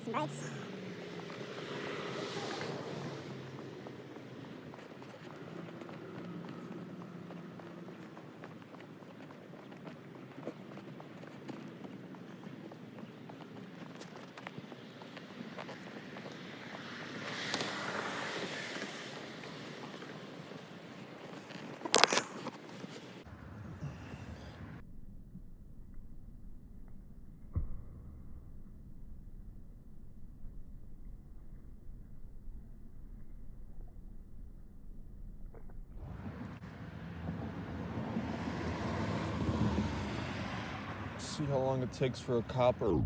some bites. See how long it takes for a copper.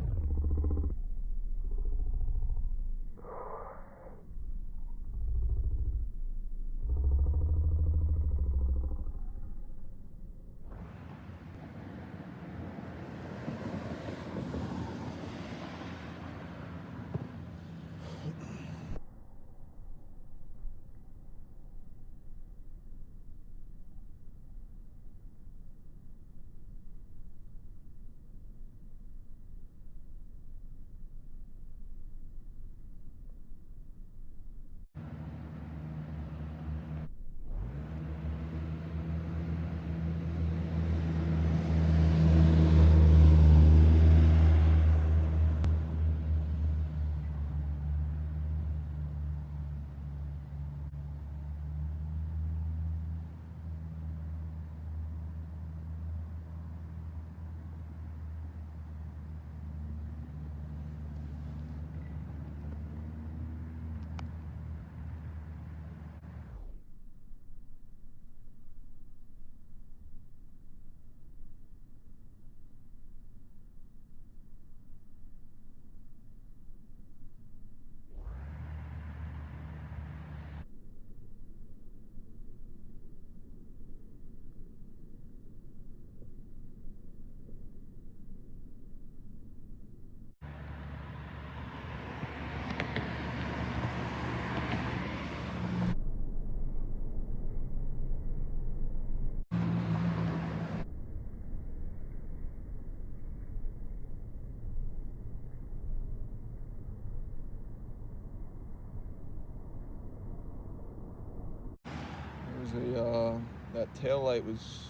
That tail light was,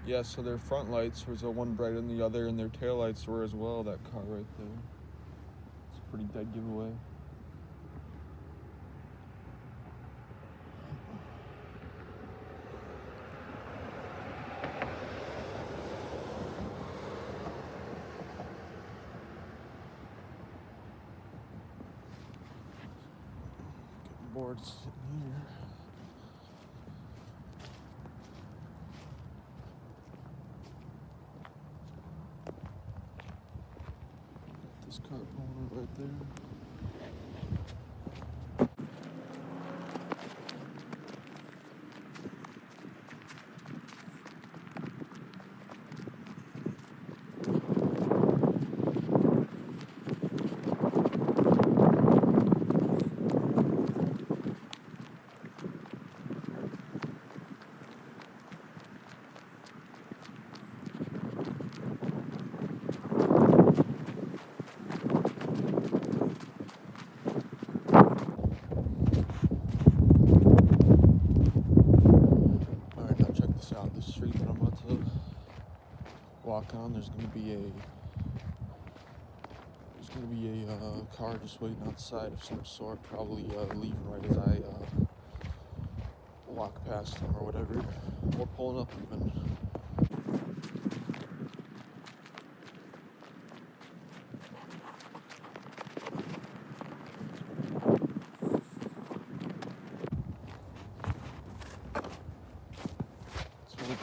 yeah, so their front lights was one brighter than the other, and their tail lights were as well, that car right there. It's a pretty dead giveaway. Getting bored sitting here. This car pulling up right there. The street that I'm about to walk on, there's gonna be a car just waiting outside of some sort, probably leaving right as I walk past him or whatever, or pulling up even.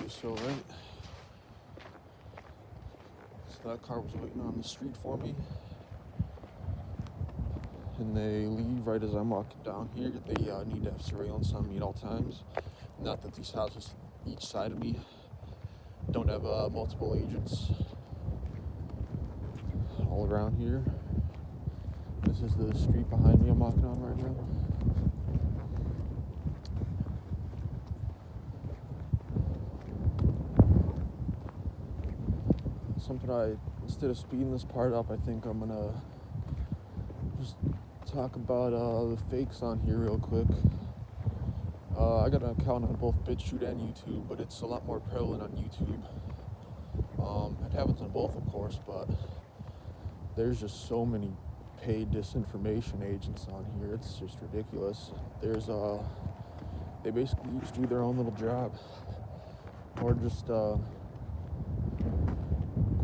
So right, so that car was waiting on the street for me, and they leave right as I'm walking down here. They need to have surveillance on me at all times. Not that these houses each side of me don't have multiple agents all around here. This is the street behind me I'm walking on right now. Instead of speeding this part up, I think I'm gonna just talk about the fakes on here real quick. I got an account on both BitChute and YouTube, but it's a lot more prevalent on YouTube. It happens on both, of course, but there's just so many paid disinformation agents on here. It's just ridiculous. They basically each do their own little job, or just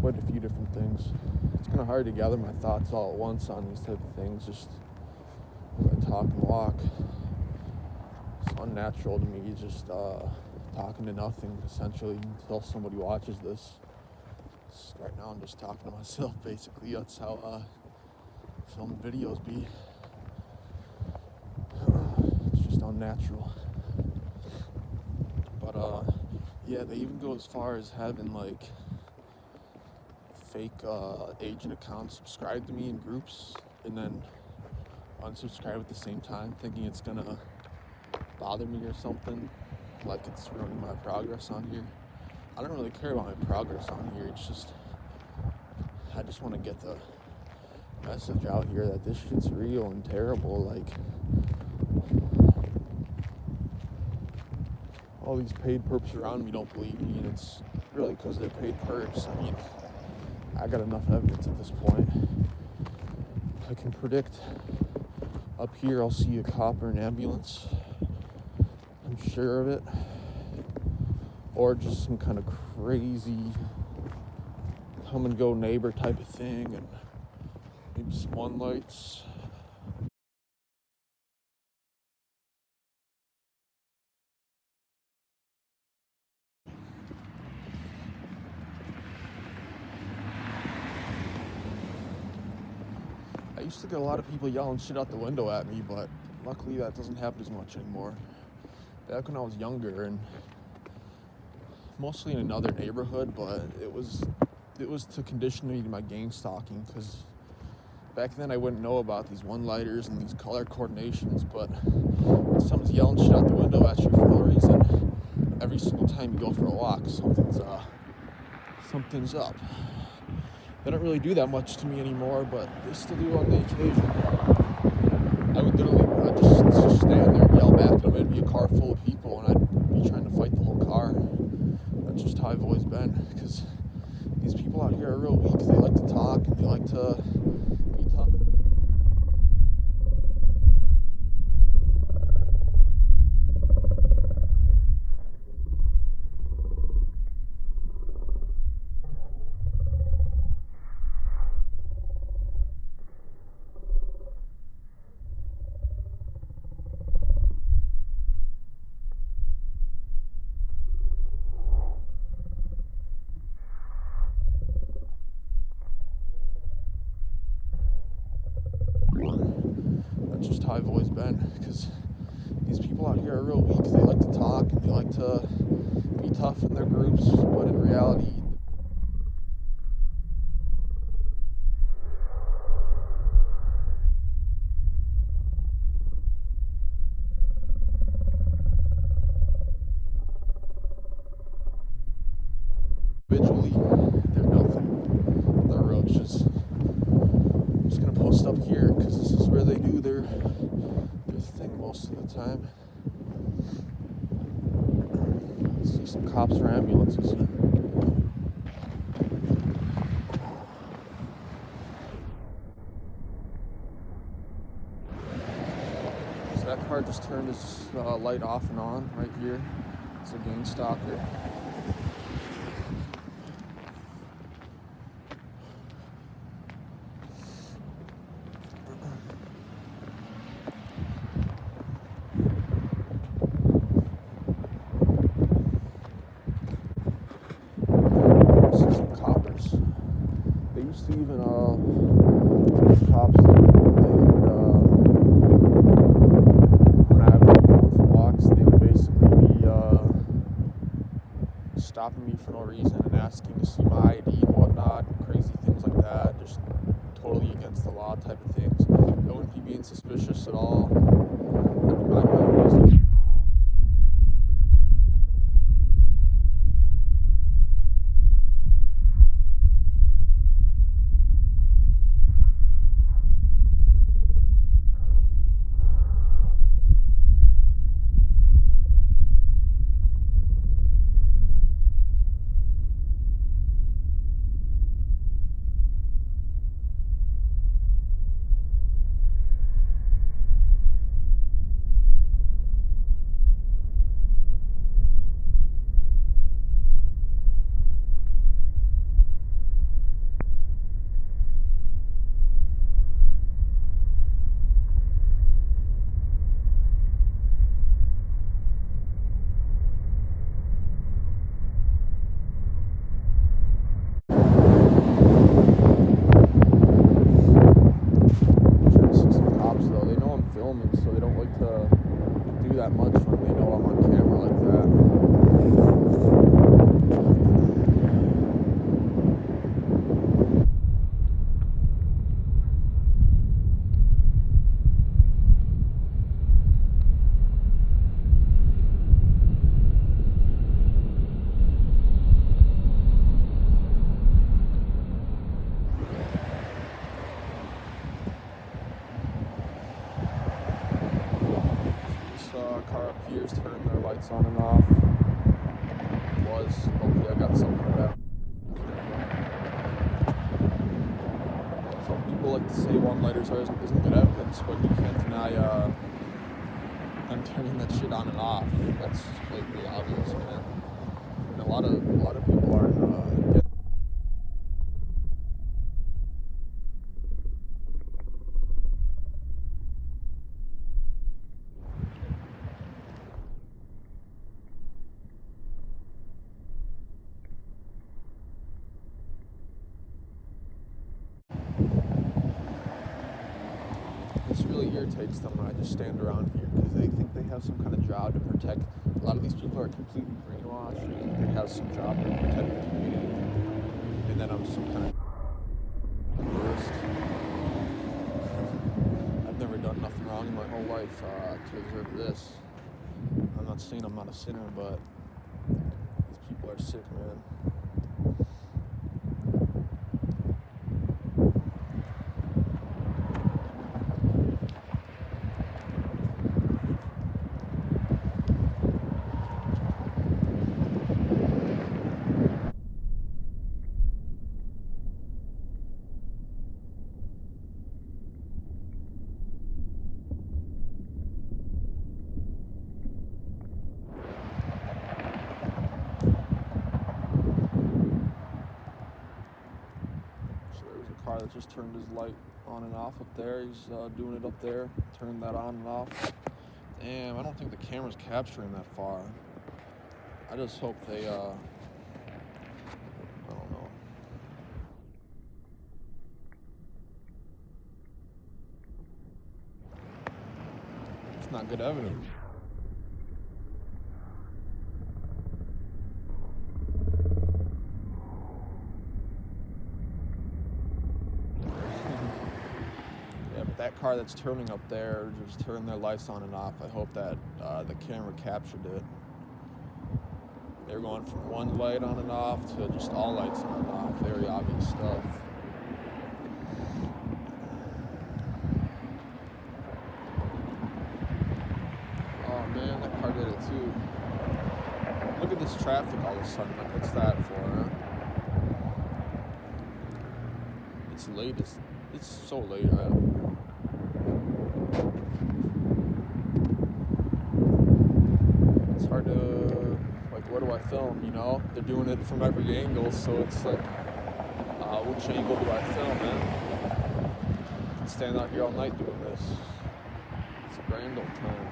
quite a few different things. It's kind of hard to gather my thoughts all at once on these type of things, just as I talk and walk. It's unnatural to me, just talking to nothing, essentially, until somebody watches this. Right now I'm just talking to myself, basically. That's how film videos be. It's just unnatural. But yeah, they even go as far as having like fake agent accounts subscribe to me in groups and then unsubscribe at the same time, thinking it's gonna bother me or something, like it's ruining my progress on here. I don't really care about my progress on here. It's just I just want to get the message out here that this shit's real and terrible. Like, all these paid perps around me don't believe me, and it's really because they're paid perps. I mean, I got enough evidence at this point. I can predict up here I'll see a cop or an ambulance. I'm sure of it. Or just some kind of crazy come and go neighbor type of thing, and maybe some one lights. I used to get a lot of people yelling shit out the window at me, but luckily that doesn't happen as much anymore. Back when I was younger, and mostly in another neighborhood, but it was to condition me to my gangstalking, because back then I wouldn't know about these one-lighters and these color coordinations, but when someone's yelling shit out the window at you for no reason, every single time you go for a walk, something's up. They don't really do that much to me anymore, but they still do on the occasion. I would literally just stand there and yell back at them. It'd be a car full of people, and I'd be trying to fight the whole car. That's just how I've always been, because these people out here are real weak. They like to talk, and they like to be tough. That's just how I've always been, because these people out here are real weak. They like to talk, and they like to be tough in their groups, but in reality, individually, they're nothing. They're roaches. I'm just gonna post up here because this is where they do their thing most of the time. Let's see some cops or ambulances. So that car just turned his light off and on right here. It's a Gangstalker. They used to even, cops, when I would be going for walks, they would basically be, stopping me for no reason and asking to see my ID and whatnot, and crazy things like that, just totally against the law type of things. I wouldn't be being suspicious at all. I'd be minding my own business. lights on and off. Hopefully I got something of that. Some people like to say one-lighters isn't good evidence, but you can't deny them turning that shit on and off. That's just blatantly obvious, man. And a lot of people aren't getting. This really irritates them when I just stand around here because they think they have some kind of job to protect. A lot of these people are completely brainwashed. They think they have some job to protect the community, and then I'm some kind of terrorist. I've never done nothing wrong in my whole life to deserve this. I'm not saying I'm not a sinner, but these people are sick, man. Car that just turned his light on and off up there. He's doing it up there, turning that on and off. Damn, I don't think the camera's capturing that far. I just hope they, I don't know. It's not good evidence. That car that's turning up there, just turning their lights on and off, I hope that the camera captured it. They're going from one light on and off to just all lights on and off. Very obvious stuff. Oh man, that car did it too. Look at this traffic all of a sudden. Like, what's that for, huh? It's late. It's so late, man. It's hard to, like, what do I film, you know? They're doing it from every angle, so it's like, which angle do I film, man? I can stand out here all night doing this. It's a grand old time.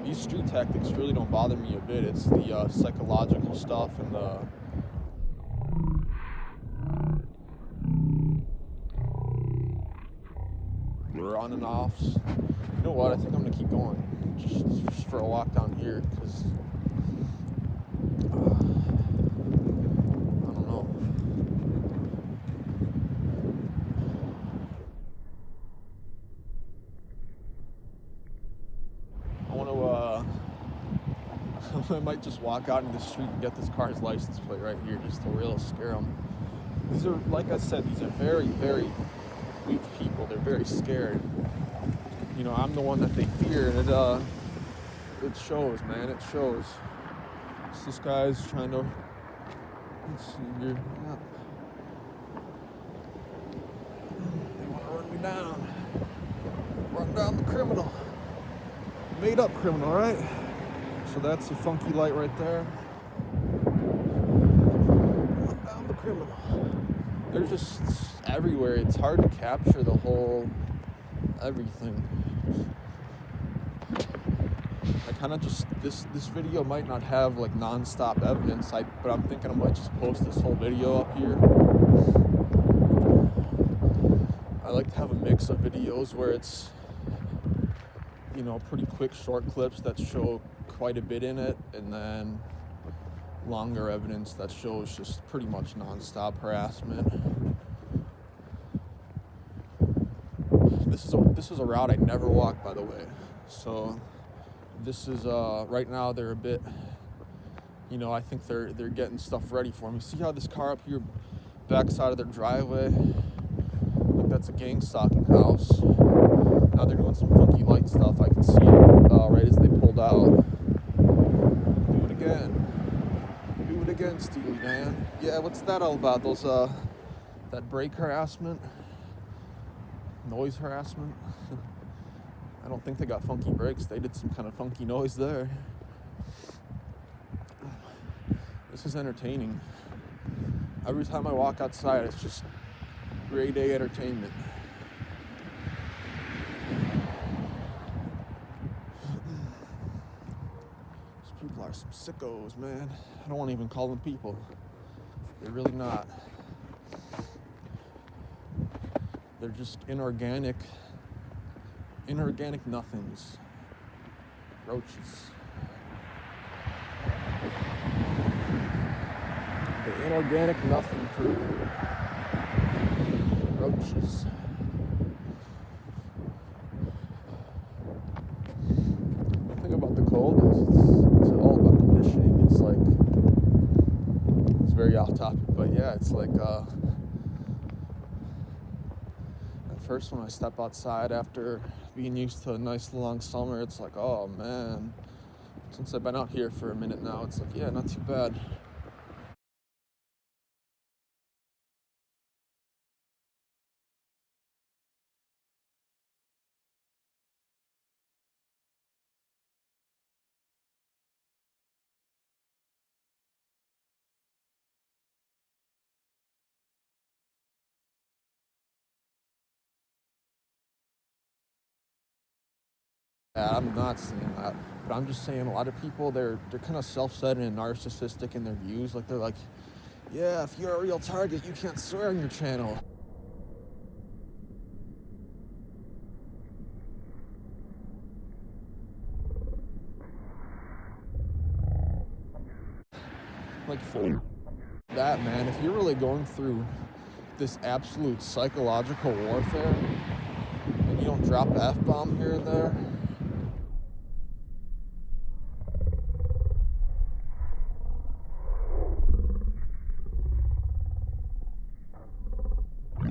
These street tactics really don't bother me a bit. It's the psychological stuff and the on and offs. You know what? I think I'm gonna keep going just for a walk down here because I don't know. I want to. I might just walk out into the street and get this car's license plate right here just to really scare them. These are, like I said, these are very, very weak people. They're very scared. You know, I'm the one that they fear, and it shows, man. It shows. So this guy's trying to. Let's see here. Yep. They want to run me down. Run down the criminal. Made up criminal, right? So that's a funky light right there. Run down the criminal. They're just everywhere. It's hard to capture the whole everything. I kind of just this video might not have like non-stop evidence, but I'm thinking I might just post this whole video up here. I like to have a mix of videos where it's, you know, pretty quick short clips that show quite a bit in it, and then longer evidence that shows just pretty much non-stop harassment. This is a route I never walk, by the way. So this is right now they're a bit, you know, I think they're getting stuff ready for me. See how this car up here, backside of their driveway, I think that's a Gangstalking house. Now they're doing some funky light stuff. I can see it right as they pulled out. Do it again, Steely Dan. Yeah, what's that all about? Those, that brake harassment? Noise harassment? I don't think they got funky brakes. They did some kind of funky noise there. This is entertaining. Every time I walk outside, it's just grade A entertainment. These people are some sickos, man. I don't want to even call them people. They're really not. They're just inorganic nothings. Roaches. The inorganic nothing crew. Roaches. The thing about the cold is it's all about conditioning. It's very off topic, but yeah, it's like at first when I step outside after being used to a nice long summer, it's like, oh man, since I've been out here for a minute now, it's like, yeah, not too bad. Yeah, I'm not saying that, but I'm just saying a lot of people, they're kind of self-centered and narcissistic in their views. Like, they're like, yeah, if you're a real target, you can't swear on your channel. Like, for that, man, if you're really going through this absolute psychological warfare and you don't drop an F-bomb here and there,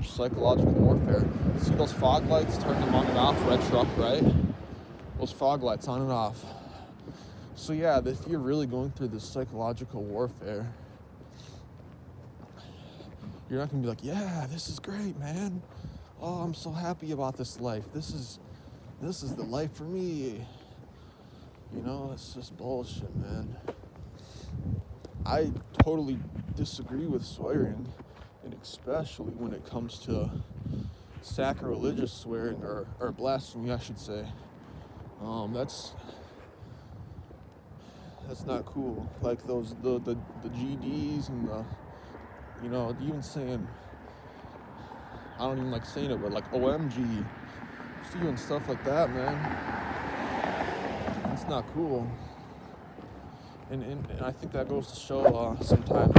psychological warfare. See those fog lights, turn them on and off, red truck, right? Those fog lights on and off. So yeah, if you're really going through this psychological warfare, you're not gonna be like, yeah, this is great, man. Oh, I'm so happy about this life. This is the life for me. You know, it's just bullshit, man. I totally disagree with swearing, and especially when it comes to sacrilegious swearing, or blasphemy, I should say. That's not cool. Like those the GDs and the, you know, even saying, I don't even like saying it, but like OMG, just doing stuff like that, man. It's not cool. And I think that goes to show sometimes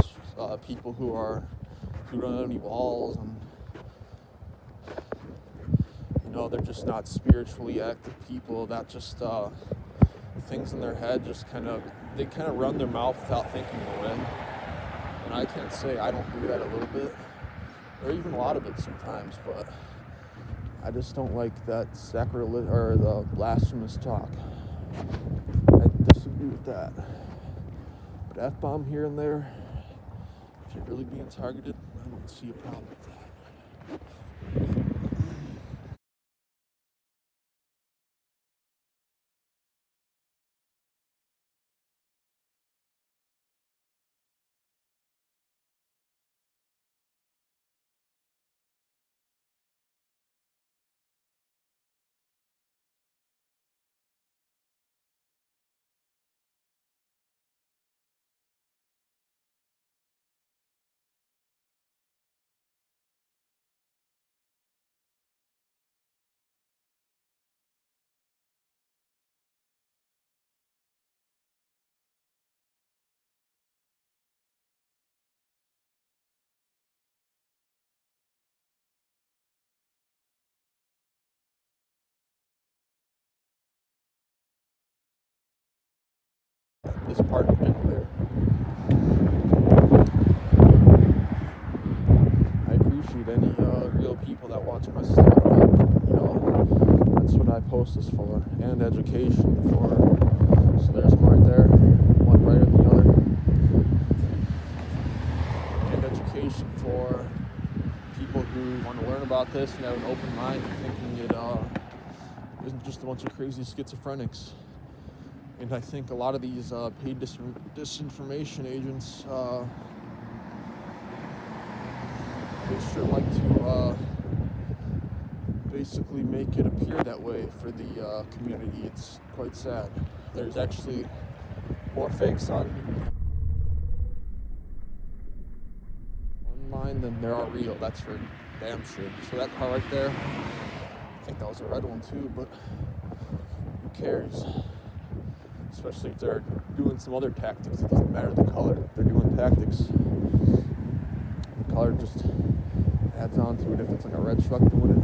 people who don't have any balls, and you know, they're just not spiritually active people. That just things in their head just they kind of run their mouth without thinking they're in. And I can't say I don't do that a little bit, or even a lot of it sometimes, but I just don't like that sacrilege or the blasphemous talk. I disagree with that. But F-bomb here and there, if you're really being targeted, I don't see a problem with that. This part in particular, I appreciate any real people that watch my stuff. You know, that's what I post this for, and education for. So there's one right there, one brighter than the other. this and have an open mind, thinking it isn't just a bunch of crazy schizophrenics. And I think a lot of these paid disinformation agents, they sure like to basically make it appear that way for the community. It's quite sad. There's actually more fakes online than there are real. That's for damn sure. So that car right there, I think that was a red one too, but who cares? Especially if they're doing some other tactics. It doesn't matter the color. If they're doing tactics, the color just adds on to it. If it's like a red truck doing it.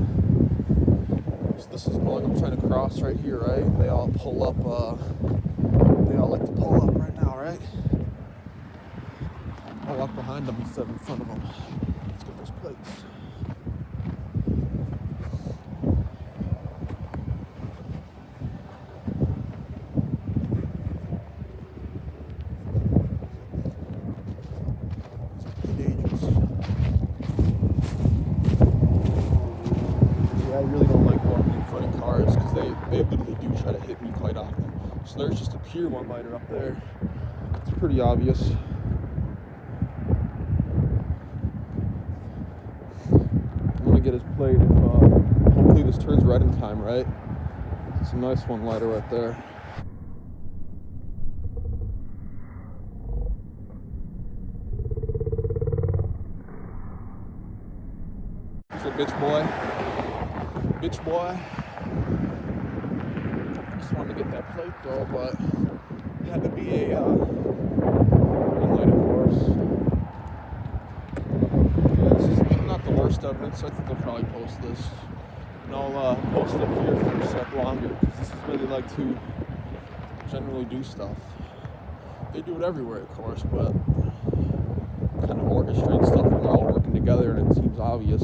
So this is one I'm trying to cross right here, right? They all pull up, they all like to pull up right now, right? I'll walk behind them instead of in front of them. Let's get those plates. They literally do try to hit me quite often. So there's just a pure one-liner up there. It's pretty obvious. I'm gonna get his plate if hopefully this turns red in time, right? It's a nice one-liner right there. So bitch boy. Bitch boy. Wanted to get that plate though, but it had to be a green light, of course. Yeah, this is not the worst evidence. I think they'll probably post this, and I'll post it up here for a sec longer because this is where they like to generally do stuff. They do it everywhere, of course, but kind of orchestrate stuff when they're all working together and it seems obvious.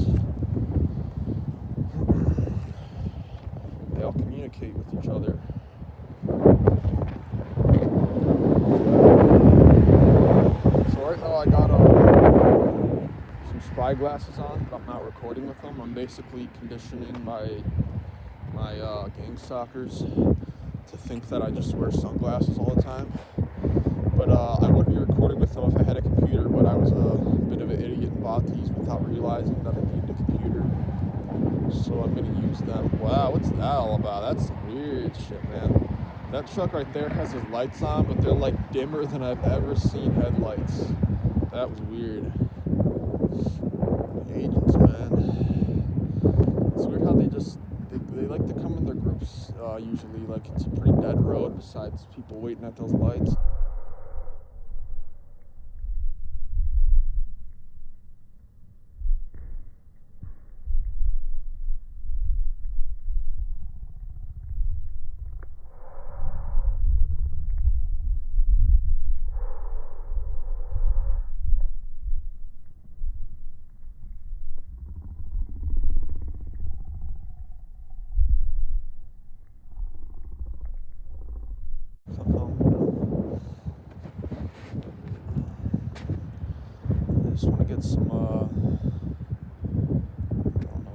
They all communicate with each other. So right now I got some spy glasses on, but I'm not recording with them. I'm basically conditioning my gangstalkers to think that I just wear sunglasses all the time. But I would be recording with them if I had a computer, but I was a bit of an idiot and bought these without realizing that I needed a computer. So I'm gonna use them. Wow, what's that all about? That's some weird shit, man. That truck right there has his lights on, but they're like dimmer than I've ever seen headlights. That was weird. Agents, man. It's weird how they like to come in their groups, usually. Like it's a pretty dead road besides people waiting at those lights. I just want to get some, I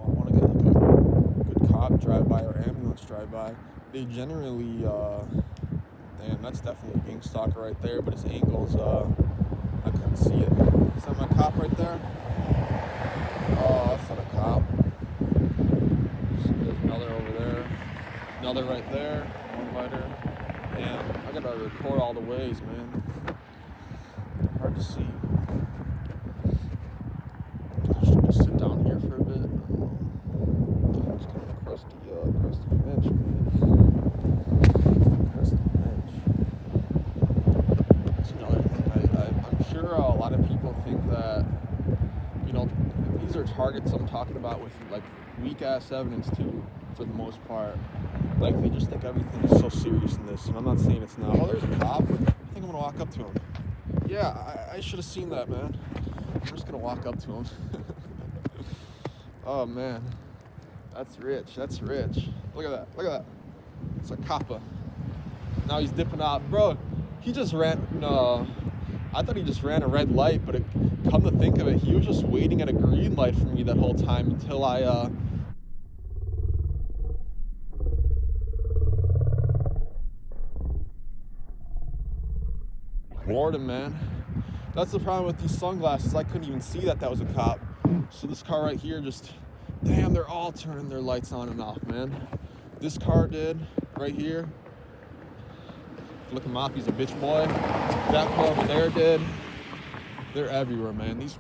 want to get like a good cop drive-by or ambulance drive-by. They generally, damn, that's definitely a gangstalker right there, but his angles, I couldn't see it. Is that my cop right there? Oh, that's not a cop. So there's another over there. Another right there. One lighter. Damn, I gotta record all the ways, man. They're hard to see. I should just sit down here for a bit. It's kind of a crusty bench, man. Crusty bench. That's another thing. I'm sure a lot of people think that, you know, these are targets I'm talking about with like weak-ass evidence too, for the most part. Like they just think everything is so serious in this, and I'm not saying it's not. Oh, there's a cop. I think I'm gonna walk up to him. Yeah, I should have seen that, man. I'm just gonna walk up to him. Oh man, that's rich. That's rich. Look at that. Look at that. It's a coppa. Now he's dipping out, bro. He just ran. No, I thought he just ran a red light, but come to think of it, he was just waiting at a green light for me that whole time until I ignored him, man. That's the problem with these sunglasses. I couldn't even see that was a cop. So this car right here just, damn, they're all turning their lights on and off, man. This car did, right here. Flick him off, he's a bitch boy. That car over there did. They're everywhere, man. These.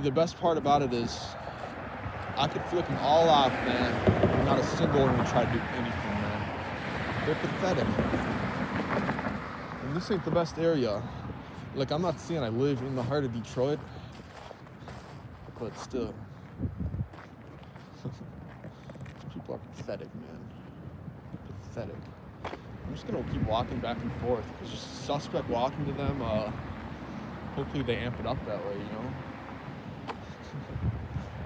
The best part about it is I could flick them all off, man. Not a single one would try to do anything, man. They're pathetic. And this ain't the best area. Like, I'm not saying I live in the heart of Detroit, but still. People are pathetic, man. Pathetic. I'm just gonna keep walking back and forth because just a suspect walking to them, hopefully they amp it up that way, you know?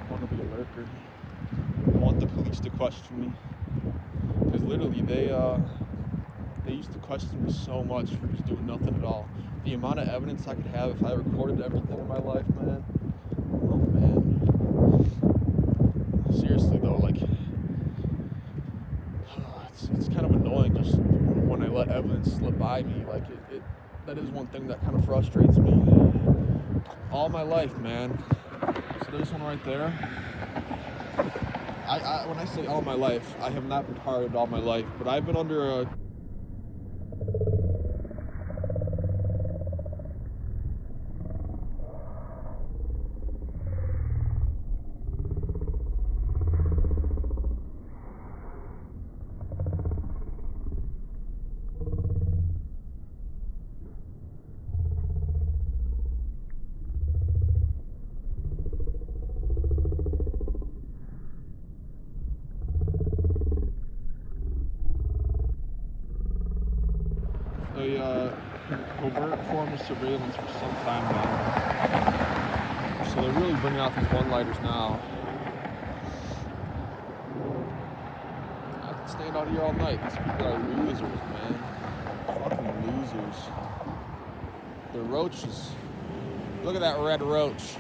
I want to be a lurker. I want the police to question me. Because literally, they used to question me so much for just doing nothing at all. The amount of evidence I could have if I recorded everything in my life, man. Oh, man. Seriously, though, like, it's kind of annoying just when I let evidence slip by me. Like, that is one thing that kind of frustrates me. All my life, man. So there's one right there. When I say all my life, I have not been targeted all my life, but I've been under a covert form of surveillance for some time now. So they're really bringing out these one-lighters now. I can stand out here all night. These people are losers, man. Fucking losers. The roaches. Look at that red roach.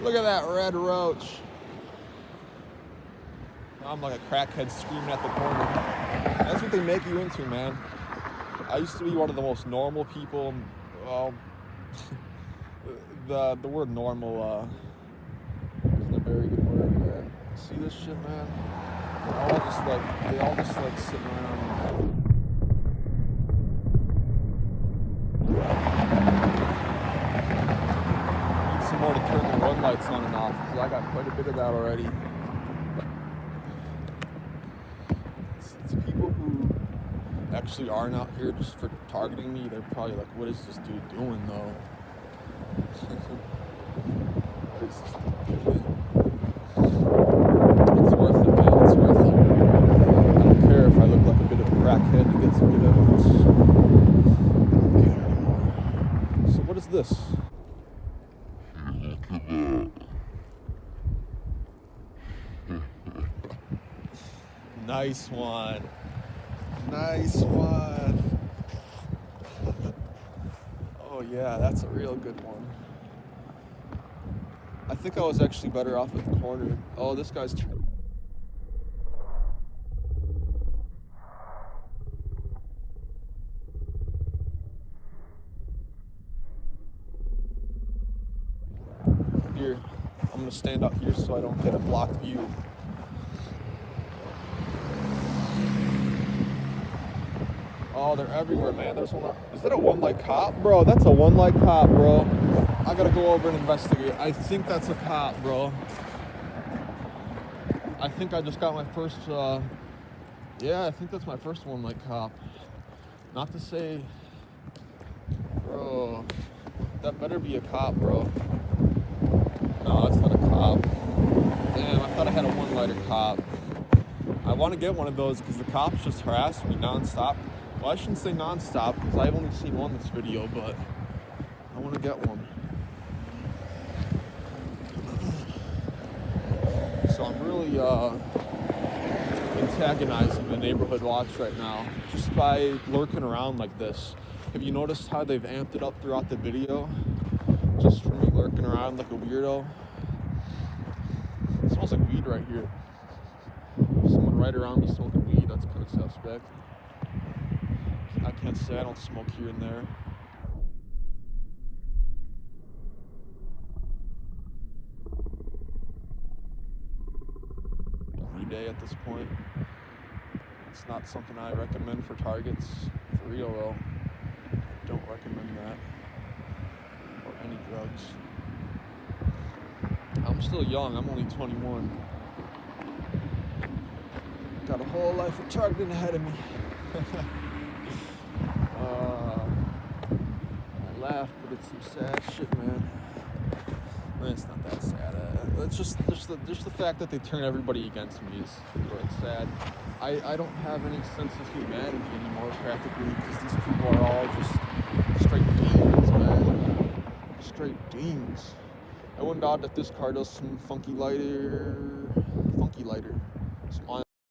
Look at that red roach. I'm like a crackhead screaming at the corner. That's what they make you into, man. I used to be one of the most normal people. Well, the word normal isn't a very good word, man. See this shit, man? They all just like sitting around. Need some more to turn the run lights on and off because I got quite a bit of that already. It's people who actually aren't out here just for targeting me. They're probably like, what is this dude doing though? What is this dude doing? It's worth it, man. It's worth it. I don't care if I look like a bit of a crackhead to get some good evidence. I don't care anymore. So what is this? Look at that. Nice one. Nice one. Oh yeah, that's a real good one. I think I was actually better off at the corner. Oh, this guy's... Here, I'm gonna stand out here so I don't get a blocked view. Oh, they're everywhere, man. There's one. Is that a one-light cop? Bro, that's a one-light cop, bro. I gotta go over and investigate. I think that's a cop, bro. I think I just got my first, yeah, I think that's my first one-light cop. Not to say, bro, that better be a cop, bro. No, that's not a cop. Damn, I thought I had a one-lighter cop. I want to get one of those because the cops just harass me nonstop. Well, I shouldn't say nonstop because I've only seen one this video, but I want to get one. So I'm really antagonizing the neighborhood watch right now just by lurking around like this. Have you noticed how they've amped it up throughout the video? Just for me lurking around like a weirdo. It smells like weed right here. Someone right around me smoking weed, that's kind of suspect. I can't say I don't smoke here and there. Every day at this point. It's not something I recommend for targets. For real though, I don't recommend that. Or any drugs. I'm still young, I'm only 21. Got a whole life of targeting ahead of me. I laugh, but it's some sad shit, man. It's not that sad. It's just the fact that they turn everybody against me is really sad. I don't have any sense of humanity anymore, practically, because these people are all just straight demons, man. Straight demons. I wouldn't doubt that this car does some funky lighter. Some